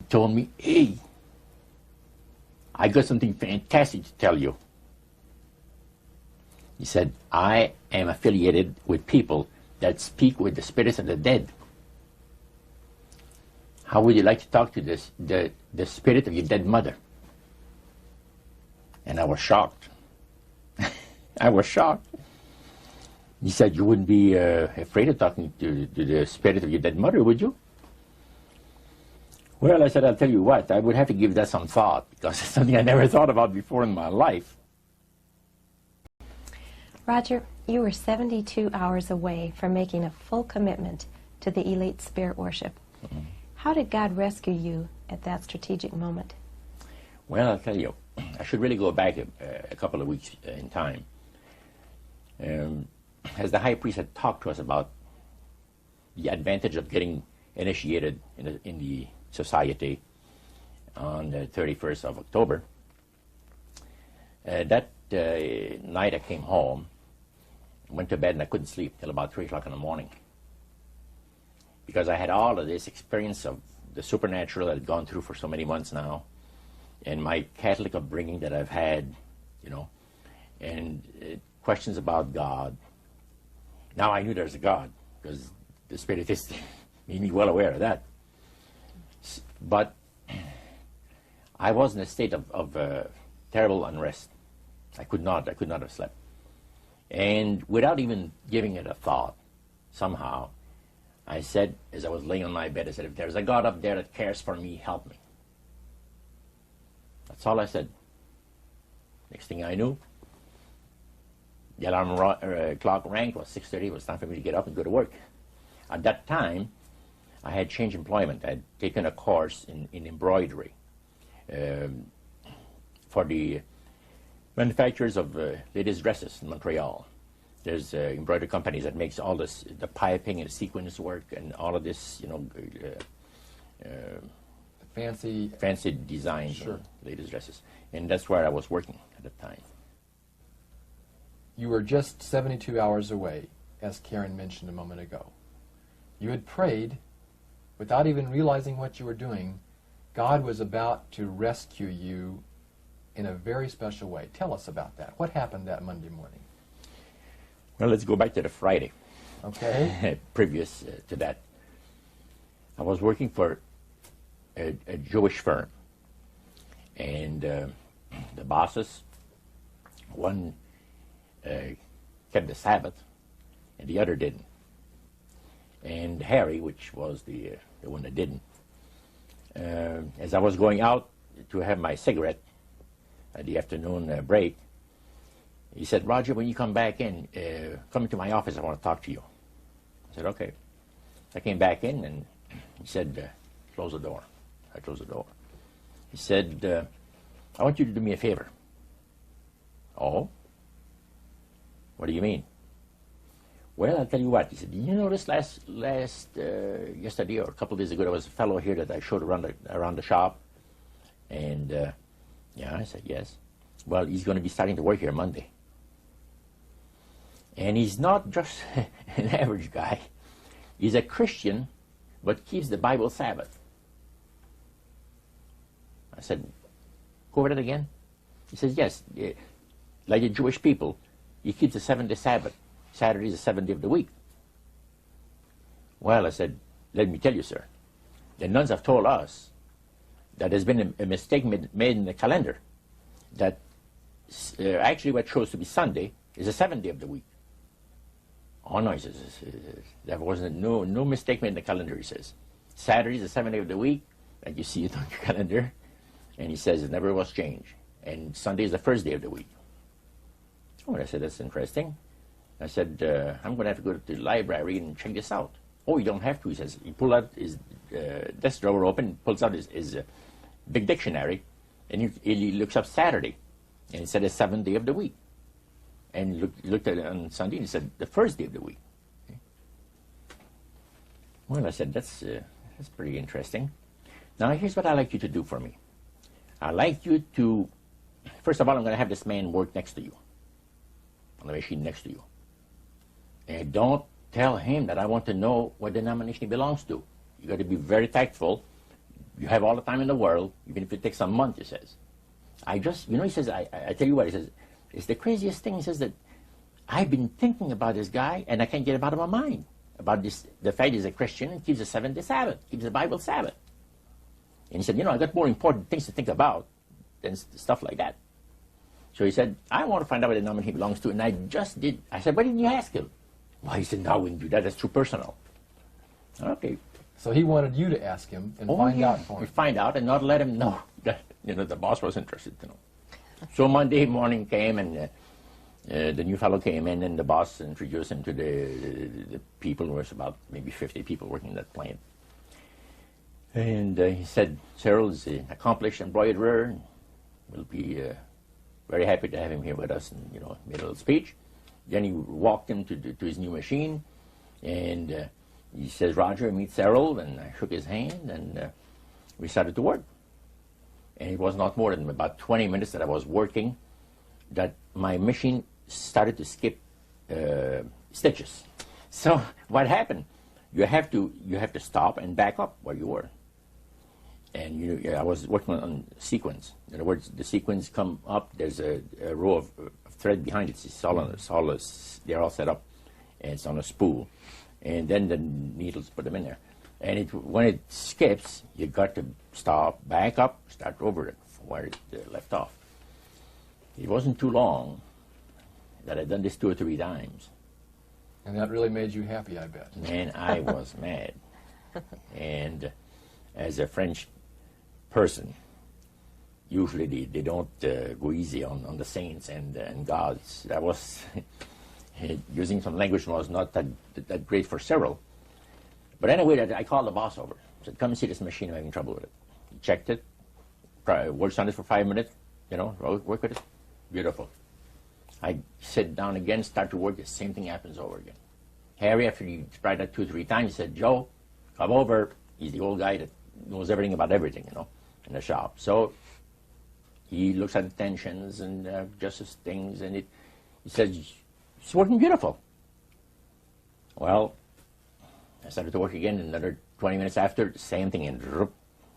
told me, hey, I got something fantastic to tell you. He said, I am affiliated with people that speak with the spirits of the dead. How would you like to talk to the spirit of your dead mother? And I was shocked. I was shocked. He said, you wouldn't be afraid of talking to the spirit of your dead mother, would you? Well, I said, I'll tell you what, I would have to give that some thought, because it's something I never thought about before in my life. Roger, you were 72 hours away from making a full commitment to the elite spirit worship. Mm-hmm. How did God rescue you at that strategic moment? Well, I'll tell you, I should really go back a couple of weeks in time. As the high priest had talked to us about the advantage of getting initiated in the society on the 31st of October, that night I came home, went to bed, and I couldn't sleep till about 3 o'clock in the morning, because I had all of this experience of the supernatural I'd gone through for so many months now, and my Catholic upbringing that I've had, you know, and questions about God. Now I knew there's a God, because the Spiritist made me well aware of that. But I was in a state of terrible unrest. I could not have slept. And without even giving it a thought, somehow, I said, as I was laying on my bed, I said, if there's a God up there that cares for me, help me. That's all I said. Next thing I knew, the alarm clock rang. It was 6:30. It was time for me to get up and go to work. At that time, I had changed employment. I had taken a course in embroidery for the manufacturers of ladies' dresses in Montreal. There's embroidery companies that makes all this, the piping and sequins work and all of this, you know, fancy designs, sure, ladies' dresses. And that's where I was working at the time. You were just 72 hours away, as Karen mentioned a moment ago. You had prayed without even realizing what you were doing. God was about to rescue you in a very special way. Tell us about that. What happened that Monday morning? Well, let's go back to the Friday. Okay. Previous to that. I was working for a Jewish firm. And the bosses, one kept the Sabbath, and the other didn't. And Harry, which was the one that didn't, as I was going out to have my cigarette at the afternoon break, he said, Roger, when you come back in, come into my office, I want to talk to you. I said, okay. I came back in, and he said, close the door. I closed the door. He said, I want you to do me a favor. Oh? What do you mean? Well, I'll tell you what. He said, you notice yesterday or a couple of days ago, there was a fellow here that I showed around the shop. And, yeah, I said, yes. Well, he's going to be starting to work here Monday. And he's not just an average guy. He's a Christian, but keeps the Bible Sabbath. I said, go over that again? He says, yes. Like the Jewish people, he keeps the 7-day Sabbath. Saturday is the 7th day of the week. Well, I said, let me tell you, sir, the nuns have told us that there's been a mistake made in the calendar, that actually what shows to be Sunday is the 7th day of the week. Oh, no, he says, there wasn't no mistake made in the calendar, he says. Saturday is the 7th day of the week, and you see it on your calendar, and he says it never was changed. And Sunday is the first day of the week. Oh, I said, that's interesting. I said, I'm going to have to go to the library and check this out. Oh, you don't have to, he says. He pulled out his desk drawer open, pulls out his big dictionary, and he looks up Saturday. And it said the 7th day of the week. And he looked at it on Sunday, and he said the first day of the week. Okay. Well, I said, that's pretty interesting. Now, here's what I'd like you to do for me. I'd like you to, first of all, I'm going to have this man work next to you, on the machine next to you. And don't tell him that I want to know what denomination he belongs to. You got to be very tactful. You have all the time in the world, even if it takes a month, he says. I just, he says, I tell you what, he says, it's the craziest thing, he says, that I've been thinking about this guy, and I can't get him out of my mind. About this, the fact he's a Christian and keeps the seventh-day Sabbath, keeps the Bible Sabbath. And he said, I got more important things to think about than stuff like that. So he said, I want to find out what denomination he belongs to, and I just did. I said, why didn't you ask him? Well, he said, no, we can do that. That's too personal. Okay. So he wanted you to ask him and find out for him. Find out and not let him know that the boss was interested. So Monday morning came, and the new fellow came in, and the boss introduced him to the people. There was about maybe 50 people working in that plant. And he said, Cyril is an accomplished embroiderer, and we'll be very happy to have him here with us, and made a little speech. Then he walked him to his new machine, and he says, Roger, meet Cyril, and I shook his hand, and we started to work. And it was not more than about 20 minutes that I was working that my machine started to skip stitches. So what happened? You have to stop and back up where you were. And I was working on sequence. In other words, the sequence come up. There's a row of thread behind it. They're all set up, and it's on a spool. And then the needles put them in there. And when it skips, you got to stop, back up, start over it from where it left off. It wasn't too long that I'd done this 2 or 3 times. And that really made you happy, I bet. Man, I was mad. And as a French person, usually they don't go easy on the saints and gods. That was using some language was not that great for Cyril. But anyway, I called the boss over. I said, come and see this machine. I'm having trouble with it. He checked it, worked on it for 5 minutes, work with it. Beautiful. I sit down again, start to work, the same thing happens over again. Harry, after he tried that 2 or 3 times, he said, Joe, come over. He's the old guy that knows everything about everything, in the shop. So he looks at the tensions and adjusts things, and he says, it's working beautiful. Well, I started to work again, and another 20 minutes after, the same thing, and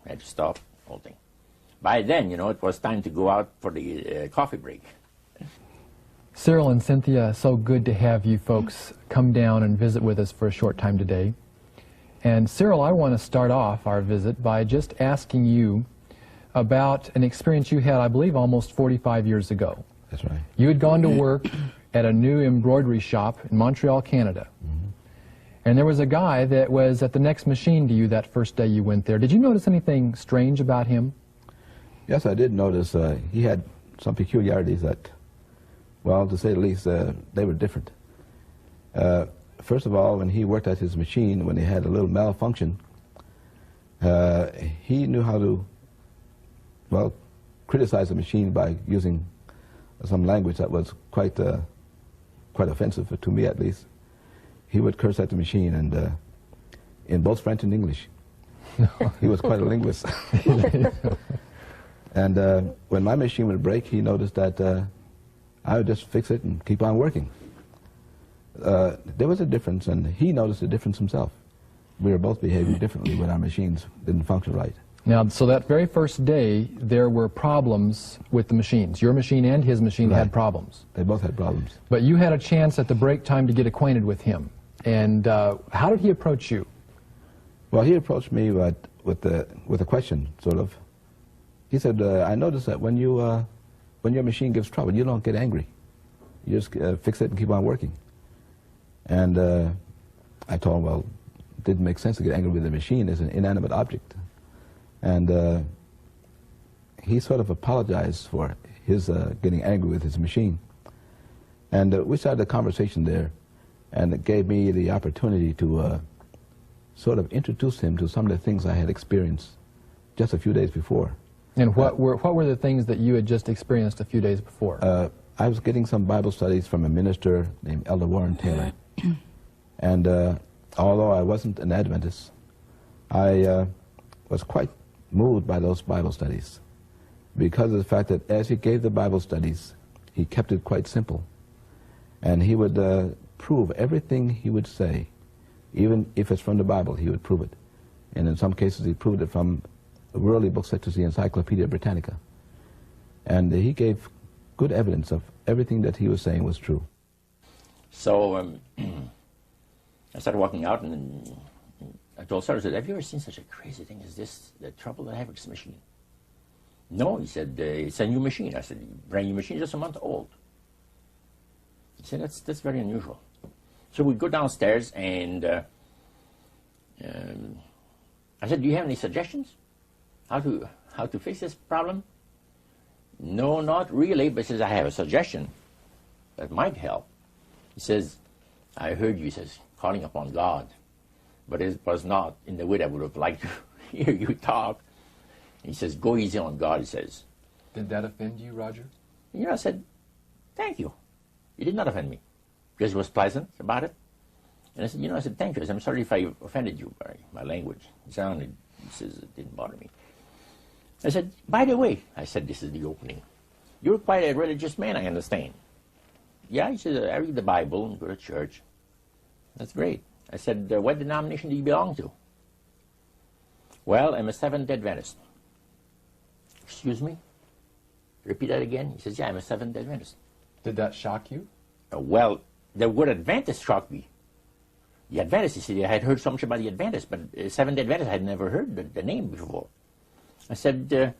I had to stop the whole thing. By then, it was time to go out for the coffee break. Cyril and Cynthia, so good to have you folks come down and visit with us for a short time today. And Cyril, I want to start off our visit by just asking you about an experience you had, I believe, almost 45 years ago. That's right. You had gone to work at a new embroidery shop in Montreal, Canada. Mm-hmm. And there was a guy that was at the next machine to you that first day you went there. Did you notice anything strange about him? Yes, I did notice he had some peculiarities that, well, to say the least, they were different. First of all, when he worked at his machine, when he had a little malfunction, he knew how to, well, criticize the machine by using some language that was quite offensive, to me at least. He would curse at the machine, and in both French and English. He was quite a linguist. And when my machine would break, he noticed that I would just fix it and keep on working. There was a difference, and he noticed a difference himself. We were both behaving differently when our machines didn't function right. Now, so that very first day, there were problems with the machines. Your machine and his machine had problems. They both had problems. But you had a chance at the break time to get acquainted with him. And how did he approach you? Well, he approached me with a question, sort of. He said, I noticed that when your machine gives trouble, you don't get angry. You just fix it and keep on working. And I told him, well, it didn't make sense to get angry with the machine. It's an inanimate object. And he sort of apologized for his getting angry with his machine. And we started a conversation there, and it gave me the opportunity to sort of introduce him to some of the things I had experienced just a few days before. And what were the things that you had just experienced a few days before? I was getting some Bible studies from a minister named Elder Warren Taylor. And although I wasn't an Adventist, I was quite moved by those Bible studies because of the fact that as he gave the Bible studies, he kept it quite simple. And he would prove everything he would say, even if it's from the Bible, he would prove it. And in some cases, he proved it from worldly books such as the Encyclopedia Britannica. And he gave good evidence of everything that he was saying was true. So I started walking out, and I told Sarah, I said, have you ever seen such a crazy thing as this, the trouble that I have with this machine? No, he said, it's a new machine. I said, brand new machine, just a month old. He said, that's very unusual. So we go downstairs, and I said, do you have any suggestions how to fix this problem? No, not really, but he says, I have a suggestion that might help. He says, I heard you, he says, calling upon God, but it was not in the way that I would have liked to hear you talk. He says, go easy on God, he says. Did that offend you, Roger? You know, I said, thank you. It did not offend me, because he was pleasant about it. And I said, I said, thank you. I said, I'm sorry if I offended you by my language. He says, it didn't bother me. I said, by the way, I said, this is the opening. You're quite a religious man, I understand. Yeah, he said, I read the Bible and go to church. That's great. I said, what denomination do you belong to? Well, I'm a Seventh-day Adventist. Excuse me? Repeat that again? He says, yeah, I'm a Seventh-day Adventist. Did that shock you? Well, the word Adventist shocked me. The Adventist, you see, I had heard so much about the Adventist, but Seventh-day Adventist, I had never heard the name before. I said,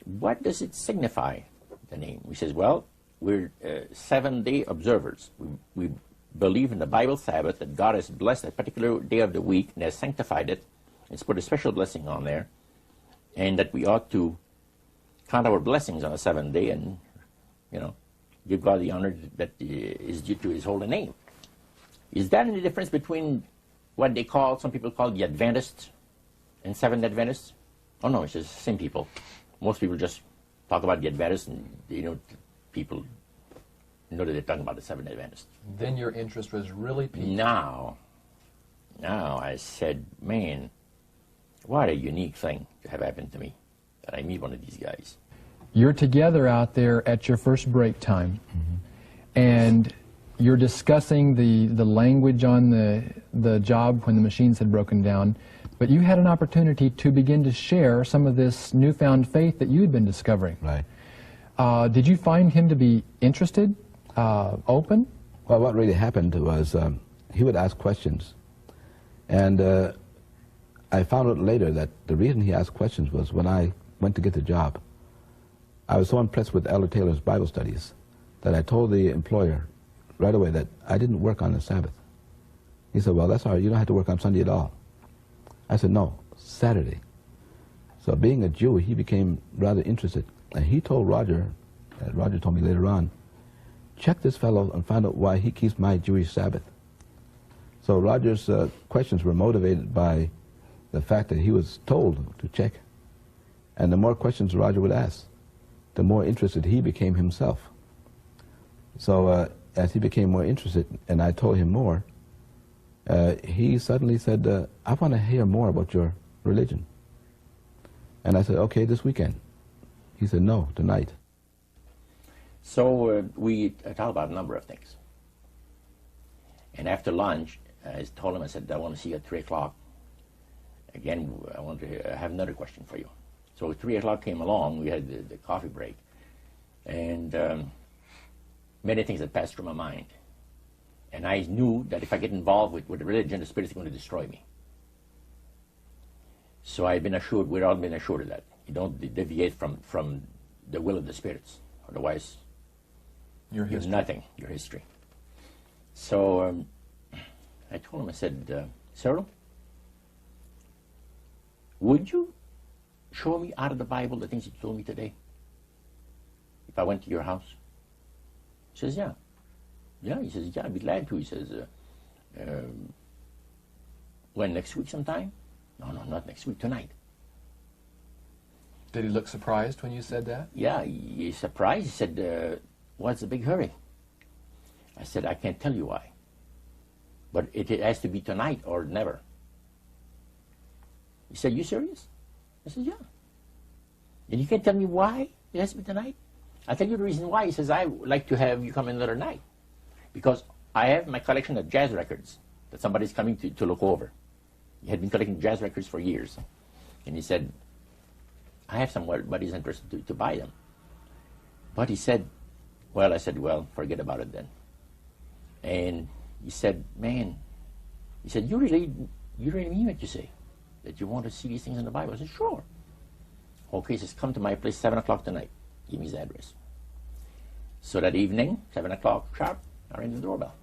what does it signify, the name? He says, well, we're 7-day observers. We believe in the Bible Sabbath, that God has blessed a particular day of the week and has sanctified it. It's put a special blessing on there, and that we ought to count our blessings on the 7th day and, give God the honor that is due to his holy name. Is there any difference between what some people call the Adventists and Seventh-day Adventists? Oh no, it's just the same people. Most people just talk about the Adventists, and people know that they're talking about the Seventh-day Adventists. Then your interest was really piqued. Now I said, man, what a unique thing to have happened to me, that I meet one of these guys. You're together out there at your first break time, and you're discussing the language on the job when the machines had broken down, but you had an opportunity to begin to share some of this newfound faith that you had been discovering. Right. Did you find him to be interested, open? Well, what really happened was he would ask questions, and I found out later that the reason he asked questions was when I went to get the job, I was so impressed with Elder Taylor's Bible studies that I told the employer right away that I didn't work on the Sabbath. He said, well, that's all right. You don't have to work on Sunday at all. I said, no, Saturday. So being a Jew, he became rather interested. And he told Roger, Roger told me later on, check this fellow and find out why he keeps my Jewish Sabbath. So Roger's questions were motivated by the fact that he was told to check. And the more questions Roger would ask, the more interested he became himself. So as he became more interested, and I told him more, he suddenly said, I want to hear more about your religion. And I said, okay, this weekend. He said, no, tonight. So we talked about a number of things. And after lunch, I told him, I said, I want to see you at 3 o'clock. Again, I want to have another question for you. So 3 o'clock came along, we had the coffee break, and many things had passed through my mind. And I knew that if I get involved with the religion, the Spirit is going to destroy me. So I've been assured, we've all been assured of that. You don't deviate from the will of the spirits. Otherwise, Your history. you're nothing, your history. So I told him, I said, Cyril, would you show me out of the Bible the things you told me today? If I went to your house? He says, yeah. Yeah, he says, yeah, I'd be glad to. He says, when, next week sometime? No, not next week, tonight. Did he look surprised when you said that? Yeah, he's surprised. He said, what's the big hurry? I said, I can't tell you why. But it has to be tonight or never. He said, you serious? I said, yeah. And you can't tell me why it has to be tonight? I'll tell you the reason why. He says, I would like to have you come another night. Because I have my collection of jazz records that somebody's coming to look over. He had been collecting jazz records for years. And he said, I have somebody's interested to buy them. But he said, well, I said, well, forget about it then. And he said, man, he said, you really mean what you say? That you want to see these things in the Bible? I said, sure. Okay, he says, come to my place 7 o'clock tonight. Give me his address. So that evening, 7 o'clock sharp, I rang the doorbell.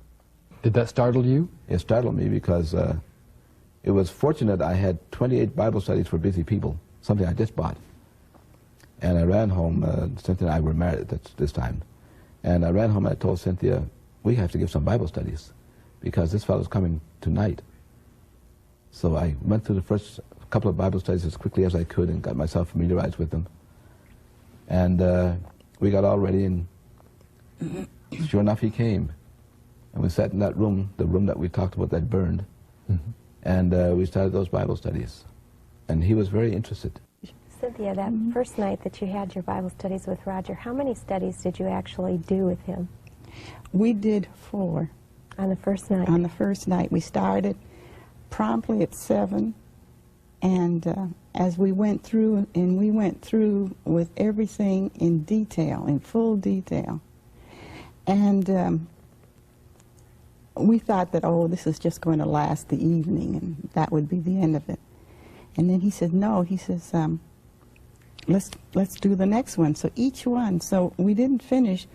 Did that startle you? It startled me because it was fortunate I had 28 Bible studies for busy people, something I just bought. And I ran home, Cynthia and I were married at this time, and I ran home and I told Cynthia, we have to give some Bible studies because this fellow's coming tonight. So I went through the first couple of Bible studies as quickly as I could and got myself familiarized with them. And we got all ready, and sure enough, he came. And we sat in that room, the room that we talked about that burned, and we started those Bible studies. And he was very interested. Cynthia, that first night that you had your Bible studies with Roger, how many studies did you actually do with him? We did 4. On the first night? On the first night. We started promptly at 7, and as we went through, and we went through with everything in detail, in full detail. And we thought that, oh, this is just going to last the evening, and that would be the end of it. And then he said, no, he says, let's do the next one. So each one, so we didn't finish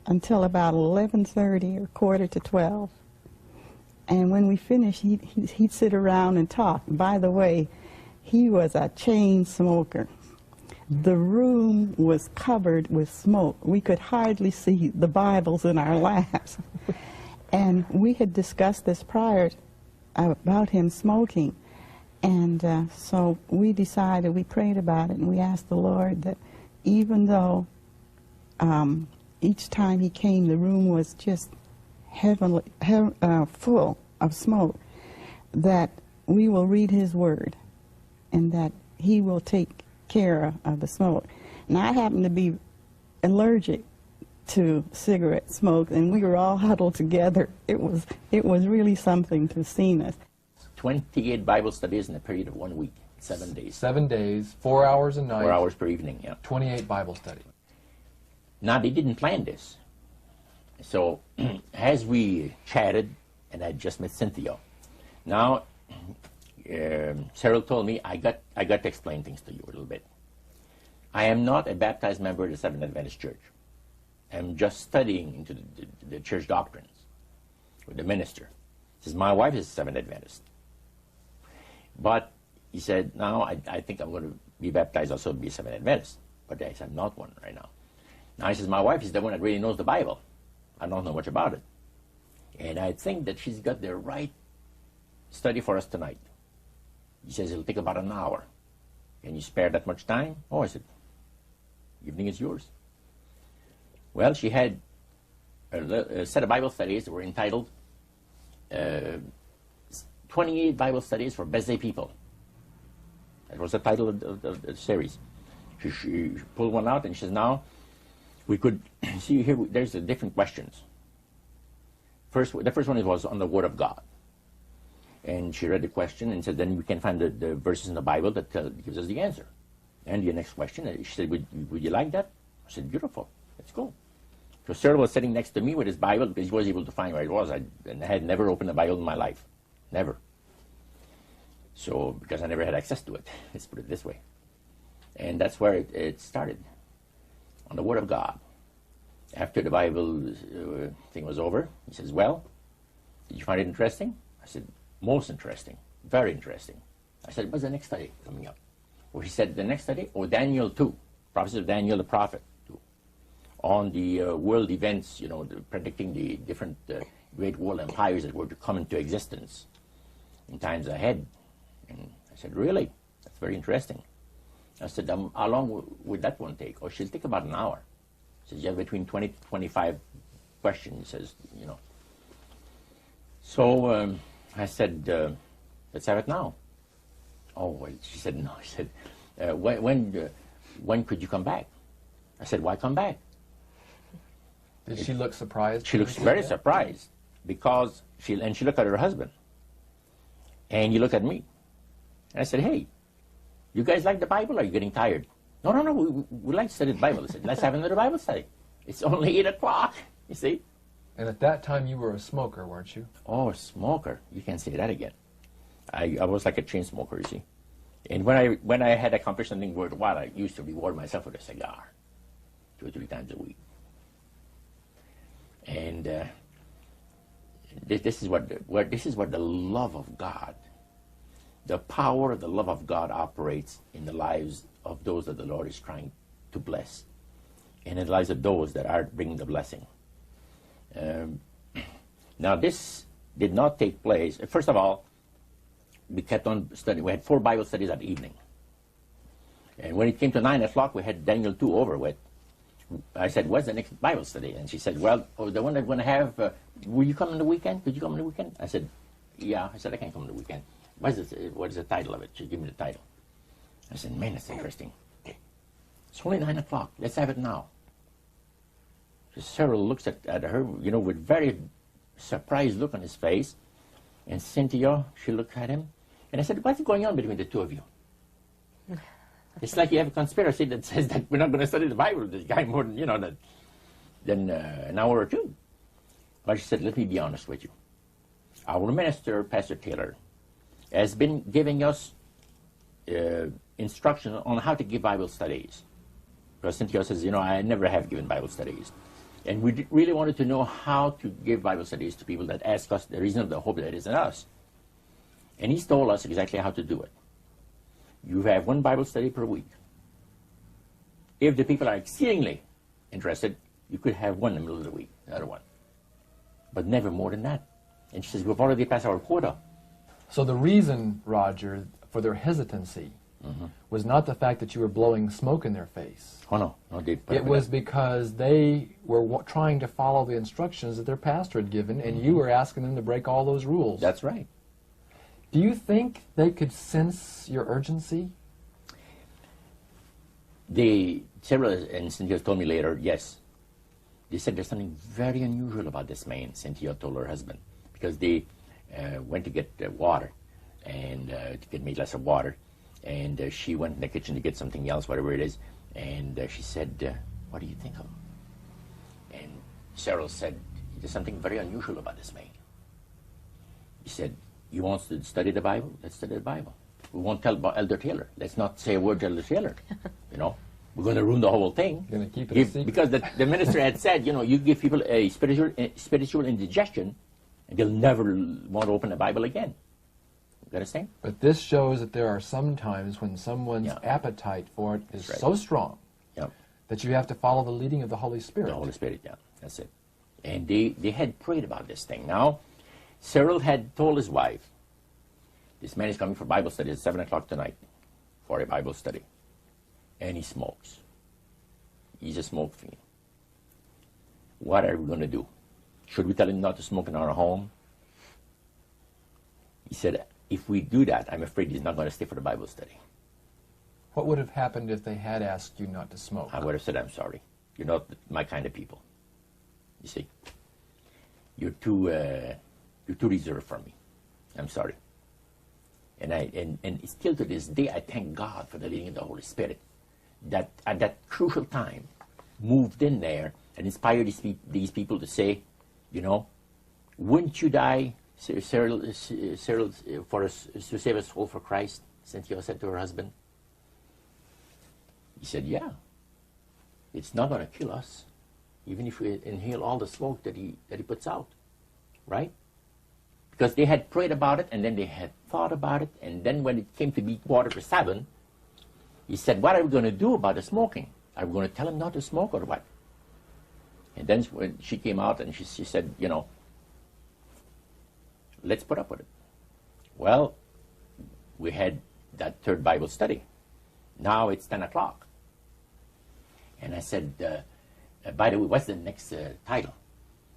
until about 11:30 or quarter to 12. And when we finished, he'd sit around and talk. By the way, he was a chain smoker. The room was covered with smoke. We could hardly see the Bibles in our laps. And we had discussed this prior about him smoking. And so we decided, we prayed about it, and we asked the Lord that even though each time he came, the room was just heavenly, full of smoke, that we will read his word and that he will take care of the smoke. And I happen to be allergic to cigarette smoke, and we were all huddled together. It was really something to see us. 28 Bible studies in a period of 1 week, 7 days. 7 days, 4 hours a night. 4 hours per evening, yeah. 28 Bible studies. Now, they didn't plan this. So, as we chatted, and I just met Cynthia, now, Cyril told me, I got to explain things to you a little bit. I am not a baptized member of the Seventh Adventist Church. I'm just studying into the church doctrines with the minister. He says, my wife is a Seventh Adventist. But he said, now I think I'm going to be baptized also be a Seventh Adventist. But I said, I'm not one right now. Now he says, my wife is the one that really knows the Bible. I don't know much about it. And I think that she's got the right study for us tonight. He says, it'll take about an hour. Can you spare that much time? Oh, I said, evening is yours. Well, she had a set of Bible studies that were entitled 28 Bible Studies for Busy People. That was the title of the series. She pulled one out and she says, now, we could see here, there's the different questions. The first one was on the Word of God. And she read the question and said, then we can find the verses in the Bible that gives us the answer. And the next question, she said, would you like that? I said, beautiful, let's go. So Cyril was sitting next to me with his Bible because he was able to find where it was. And I had never opened a Bible in my life. Never. So, because I never had access to it. Let's put it this way. And that's where it started, on the Word of God. After the Bible thing was over, he says, well, did you find it interesting? I said, most interesting, very interesting. I said, what's the next study coming up? Well, he said, the next study, Daniel 2, prophecy of Daniel the prophet, on the world events, predicting the different great world empires that were to come into existence in times ahead. And I said, really? That's very interesting. I said, how long would that one take? Oh, she'll take about an hour. He says, you have between 20 to 25 questions. He says, So I said, let's have it now. Oh, well, she said, no. She said, when could you come back? I said, why come back? Did she look surprised? She looks very surprised because she looked at her husband. And you look at me. And I said, hey, you guys like the Bible or are you getting tired? No, we like to study the Bible. I said, let's have another Bible study. It's only 8 o'clock, you see. And at that time, you were a smoker, weren't you? Oh, a smoker. You can't say that again. I was like a chain smoker, you see. And when I had accomplished something worthwhile, I used to reward myself with a cigar 2 or 3 times a week. And this is what the love of God, the power of the love of God operates in the lives of those that the Lord is trying to bless, and in the lives of those that are bringing the blessing. Now, this did not take place. First of all, we kept on studying. We had 4 Bible studies that evening. And when it came to 9 o'clock, we had Daniel 2 over with. I said, what's the next Bible study? And she said, well, the one that we're going to have, will you come on the weekend? Could you come on the weekend? I said, yeah. I said, I can't come on the weekend. What is the title of it? She gave me the title. I said, man, that's interesting. It's only 9 o'clock. Let's have it now. So Cyril looks at her, with very surprised look on his face. And Cynthia, she looked at him. And I said, what's going on between the two of you? It's like you have a conspiracy that says that we're not going to study the Bible with this guy more than an hour or 2. But she said, let me be honest with you. Our minister, Pastor Taylor, has been giving us instruction on how to give Bible studies. Because Cynthia says, I never have given Bible studies. And we really wanted to know how to give Bible studies to people that ask us the reason of the hope that is in us. And he's told us exactly how to do it. You have 1 Bible study per week. If the people are exceedingly interested, you could have 1 in the middle of the week, another one. But never more than that. And she says, we've already passed our quota. So the reason, Roger, for their hesitancy was not the fact that you were blowing smoke in their face. Oh, no. It was because they were trying to follow the instructions that their pastor had given, and you were asking them to break all those rules. That's right. Do you think they could sense your urgency? Several and Cynthia told me later, yes. They said there's something very unusual about this man, Cynthia told her husband, because they went to get water, and to get me a glass of water, and she went in the kitchen to get something else, whatever it is, and she said, what do you think of him? And Cheryl said, there's something very unusual about this man. He said, you want to study the Bible? Let's study the Bible. We won't tell about Elder Taylor. Let's not say a word to Elder Taylor. We're going to ruin the whole thing. You're going to keep it a secret. Because the minister had said, you give people a spiritual indigestion, and they'll never want to open the Bible again. You understand? But this shows that there are some times when someone's appetite for it is so strong that you have to follow the leading of the Holy Spirit. The Holy Spirit, that's it. And they had prayed about this thing. Now, Cyril had told his wife, this man is coming for Bible study at 7 o'clock tonight for a Bible study. And he smokes. He's a smoke fiend. What are we going to do? Should we tell him not to smoke in our home? He said, if we do that, I'm afraid he's not going to stay for the Bible study. What would have happened if they had asked you not to smoke? I would have said, I'm sorry. You're not my kind of people. You see? You're too reserved for me. I'm sorry. And still to this day, I thank God for the leading of the Holy Spirit that at that crucial time moved in there and inspired these people to say, wouldn't you die, Cyril, for us to save us all for Christ? Cynthia said to her husband. He said, yeah. It's not going to kill us, even if we inhale all the smoke that he puts out, right? Because they had prayed about it, and then they had thought about it, and then when it came to be 7:15, he said, what are we going to do about the smoking? Are we going to tell him not to smoke or what? And then when she came out and she said, let's put up with it. Well, we had that third Bible study. Now it's 10 o'clock. And I said, by the way, what's the next title?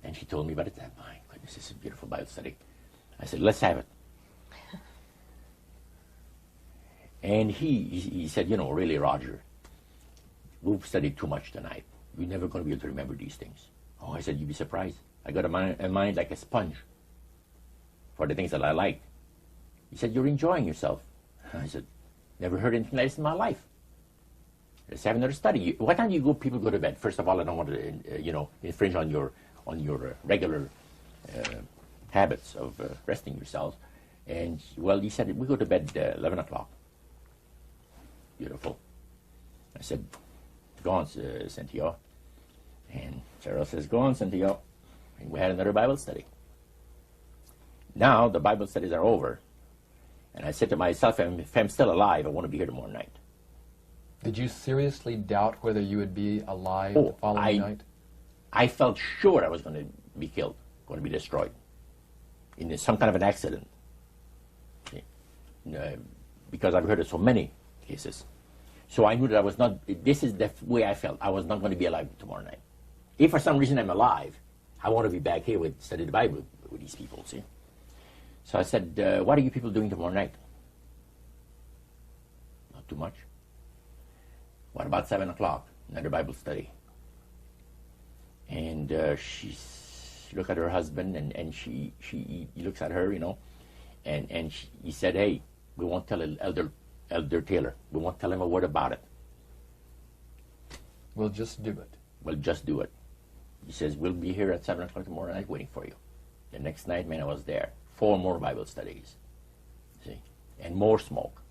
And she told me about it. My goodness, this is a beautiful Bible study. I said, let's have it. And he said, really, Roger, we've studied too much tonight. We're never going to be able to remember these things. Oh, I said, you'd be surprised. I got a mind like a sponge for the things that I like. He said, you're enjoying yourself. I said, never heard anything like this in my life. let's have another study. What time do you people go to bed? First of all, I don't want to, infringe on your regular habits of resting yourselves. And, well, he said, we go to bed 11 o'clock. Beautiful. I said, go on, Cynthia. And Sarah says, go on, Cynthia. And we had another Bible study. Now the Bible studies are over. And I said to myself, if I'm still alive, I want to be here tomorrow night. Did you seriously doubt whether you would be alive the following night? I felt sure I was going to be killed, going to be destroyed in some kind of an accident. Because I've heard of so many cases. So I knew that I was not, this is the way I felt. I was not going to be alive tomorrow night. If for some reason I'm alive, I want to be back here with study the Bible with these people, see? So I said, what are you people doing tomorrow night? Not too much. What about 7 o'clock? Another Bible study. And she looked at her husband, and he looks at her, and he said, hey, we won't tell Elder Taylor. We won't tell him a word about it. We'll just do it. We'll just do it. He says, we'll be here at 7 o'clock tomorrow night waiting for you. The next night, man, I was there. 4 more Bible studies. See? And more smoke.